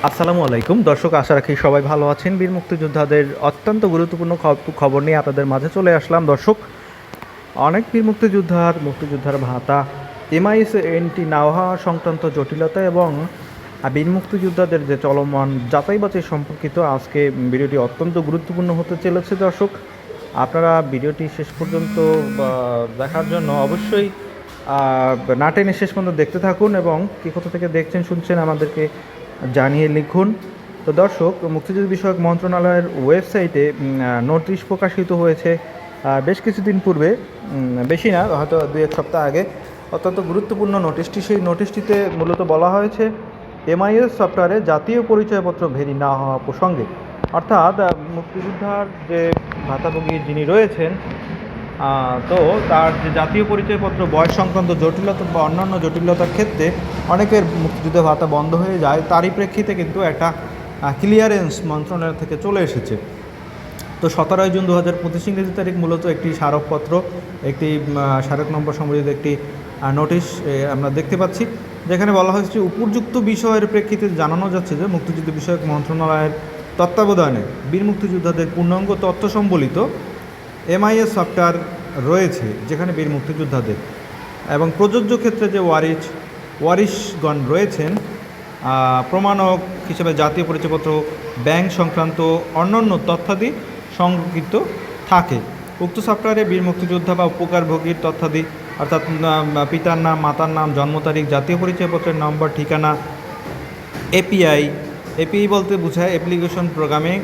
আসসালামু আলাইকুম দর্শক, আশা রাখি সবাই ভালো আছেন। বীর মুক্তিযোদ্ধাদের অত্যন্ত গুরুত্বপূর্ণ খবর নিয়ে আপনাদের মাঝে চলে আসলাম। দর্শক, অনেক বীর মুক্তিযোদ্ধার ভাতা এমআইএস এন্ট্রি না হওয়া সংক্রান্ত জটিলতা এবং বীর মুক্তিযোদ্ধাদের যে চলমান যাচাই বাছাই সম্পর্কিত আজকে ভিডিওটি অত্যন্ত গুরুত্বপূর্ণ হতে চলেছে। দর্শক, আপনারা ভিডিওটি শেষ পর্যন্ত দেখার জন্য অবশ্যই না টেনে শেষ পর্যন্ত দেখতে থাকুন এবং কী কোথা থেকে দেখছেন শুনছেন আমাদেরকে জানিয়ে লিখুন। তো দর্শক, মুক্তিযুদ্ধ বিষয়ক মন্ত্রণালয়ের ওয়েবসাইটে নোটিশ প্রকাশিত হয়েছে বেশ কিছুদিন পূর্বে, বেশি না, হয়তো 2-1 সপ্তাহ আগে। অত্যন্ত গুরুত্বপূর্ণ নোটিশটি, সেই নোটিশটিতে মূলত বলা হয়েছে এমআইএস সফটওয়্যারে জাতীয় পরিচয়পত্র ভেরি না হওয়া প্রসঙ্গে, অর্থাৎ মুক্তিযোদ্ধার যে ভাতাভোগী যিনি রয়েছেন, তো তার যে জাতীয় পরিচয়পত্র বয়স সংক্রান্ত জটিলতা বা অন্যান্য জটিলতার ক্ষেত্রে অনেকের মুক্তিযুদ্ধ ভাতা বন্ধ হয়ে যায়। তারই প্রেক্ষিতে কিন্তু একটা ক্লিয়ারেন্স মন্ত্রণালয় থেকে চলে এসেছে। তো 17 জুন 2025 ইংরেজি তারিখ মূলত একটি স্মারকপত্র, একটি স্মারক নম্বর সম্বলিত একটি নোটিশ আমরা দেখতে পাচ্ছি, যেখানে বলা হয়েছে উপযুক্ত বিষয়ের প্রেক্ষিতে জানানো যাচ্ছে যে মুক্তিযুদ্ধ বিষয়ক মন্ত্রণালয়ের তত্ত্বাবধানে বীর মুক্তিযোদ্ধাদের পূর্ণাঙ্গ তথ্য সম্বলিত এমআইএস সফটওয়্যার রয়েছে, যেখানে বীর মুক্তিযোদ্ধাদের এবং প্রযোজ্য ক্ষেত্রে যে ওয়ারিশগণ রয়েছেন প্রমাণক হিসেবে জাতীয় পরিচয়পত্র, ব্যাংক সংক্রান্ত অন্যান্য তথ্যাদি সংরক্ষিত থাকে। উক্ত সফটওয়্যারে বীর মুক্তিযোদ্ধা বা উপকারভোগীর তথ্যাদি অর্থাৎ পিতার নাম, মাতার নাম, জন্ম তারিখ, জাতীয় পরিচয়পত্রের নম্বর, ঠিকানা, এপিআই বলতে বোঝায় অ্যাপ্লিকেশন প্রোগ্রামিং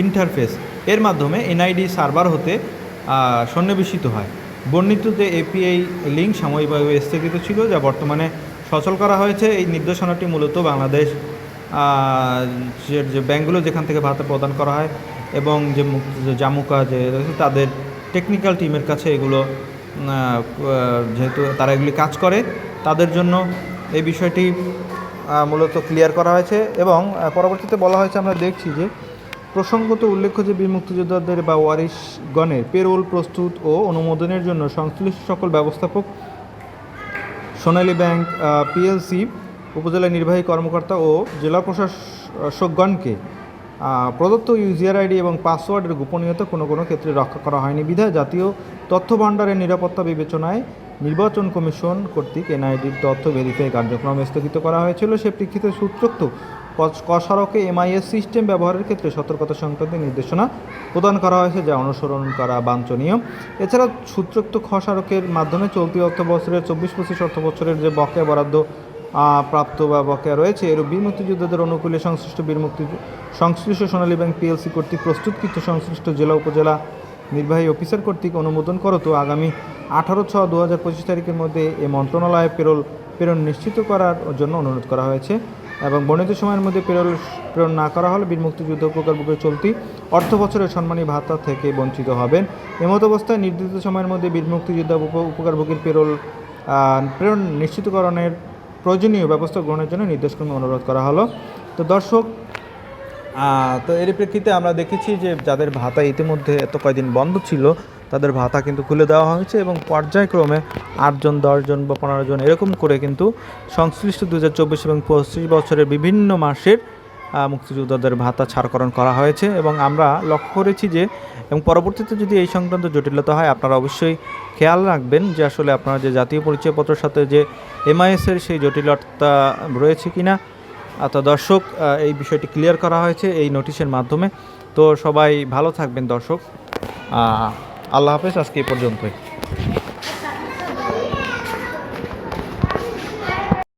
ইন্টারফেস, এর মাধ্যমে এনআইডি সার্ভার হতে সন্নিবেশিত হয়। বর্ণিত যে এপিআই লিঙ্ক সাময়িকভাবে স্থগিত ছিল, যা বর্তমানে সচল করা হয়েছে। এই নির্দেশনাটি মূলত বাংলাদেশ যে ব্যাংকগুলো যেখান থেকে ভাতা প্রদান করা হয় এবং যে জামুকা যে তাদের টেকনিক্যাল টিমের কাছে এগুলো যেহেতু তারা এগুলি কাজ করে, তাদের জন্য এই বিষয়টি মূলত ক্লিয়ার করা হয়েছে। এবং পরবর্তীতে বলা হয়েছে, আমরা দেখছি যে প্রসঙ্গত উল্লেখ্য যে বীর মুক্তিযোদ্ধাদের বা ওয়ারিশগণের পেরোল প্রস্তুত ও অনুমোদনের জন্য সংশ্লিষ্ট সকল ব্যবস্থাপক, সোনালী ব্যাংক পিএলসি, উপজেলা নির্বাহী কর্মকর্তা ও জেলা প্রশাসকগণকে প্রদত্ত ইউজার আইডি এবং পাসওয়ার্ডের গোপনীয়তা কোনো ক্ষেত্রে রক্ষা করা হয়নি বিধায় জাতীয় তথ্য ভাণ্ডারের নিরাপত্তা বিবেচনায় নির্বাচন কমিশন কর্তৃক এনআইডির তথ্য ভেরিফাই কার্যক্রম স্থগিত করা হয়েছিল। সে প্রেক্ষিতে সূত্রোক্ত সড়কে এমআইএস সিস্টেম ব্যবহারের ক্ষেত্রে সতর্কতা সংক্রান্ত নির্দেশনা প্রদান করা হয়েছে, যা অনুসরণ করা বাঞ্ছনীয়। এছাড়া সূত্রোক্ত সড়কের মাধ্যমে চলতি অর্থ বছরের 24-25 অর্থ বছরের যে বকেয়া বরাদ্দ প্রাপ্ত বা বকেয়া রয়েছে, এর বীর মুক্তিযোদ্ধাদের অনুকূলে সংশ্লিষ্ট সোনালী ব্যাংক পিএলসি কর্তৃক প্রস্তুতকৃত সংশ্লিষ্ট জেলা উপজেলা নির্বাহী অফিসার কর্তৃক অনুমোদন করত আগামী 18/6/2025 তারিখের মধ্যে এই মন্ত্রণালয়ে প্রেরণ নিশ্চিত করার জন্য অনুরোধ করা হয়েছে। এবং বর্ণিত সময়ের মধ্যে প্রেরণ না করা হলে বীর মুক্তিযুদ্ধ উপকারভোগীর চলতি অর্থ বছরের সম্মানী ভাতা থেকে বঞ্চিত হবেন। এমত অবস্থায় নির্ধারিত সময়ের মধ্যে বীর মুক্তিযোদ্ধা উপকারভোগীর প্রেরণ নিশ্চিতকরণের প্রয়োজনীয় ব্যবস্থা গ্রহণের জন্য নির্দেশক্রমে অনুরোধ করা হলো। তো দর্শক, তো এর প্রেক্ষিতে আমরা দেখেছি যে যাদের ভাতা ইতিমধ্যে এত কয়েকদিন বন্ধ ছিল, তাদের ভাতা কিন্তু খুলে দেওয়া হয়েছে এবং পর্যায়ক্রমে 8 জন, 10 জন বা 15 জন এরকম করে কিন্তু সংশ্লিষ্ট 2024 এবং 25 বছরের বিভিন্ন মাসের মুক্তিযোদ্ধাদের ভাতা ছাড়করণ করা হয়েছে। এবং আমরা লক্ষ্য করেছি যে এবং পরবর্তীতে যদি এই সংক্রান্ত জটিলতা হয়, আপনারা অবশ্যই খেয়াল রাখবেন যে আসলে আপনারা যে জাতীয় পরিচয়পত্রের সাথে যে এমআইএসের সেই জটিলতা রয়েছে কিনা। তো দর্শক, এই বিষয়টি ক্লিয়ার করা হয়েছে এই নোটিশের মাধ্যমে। তো সবাই ভালো থাকবেন দর্শক, আল্লাহ হাফেজ, আজকে এই পর্যন্তই।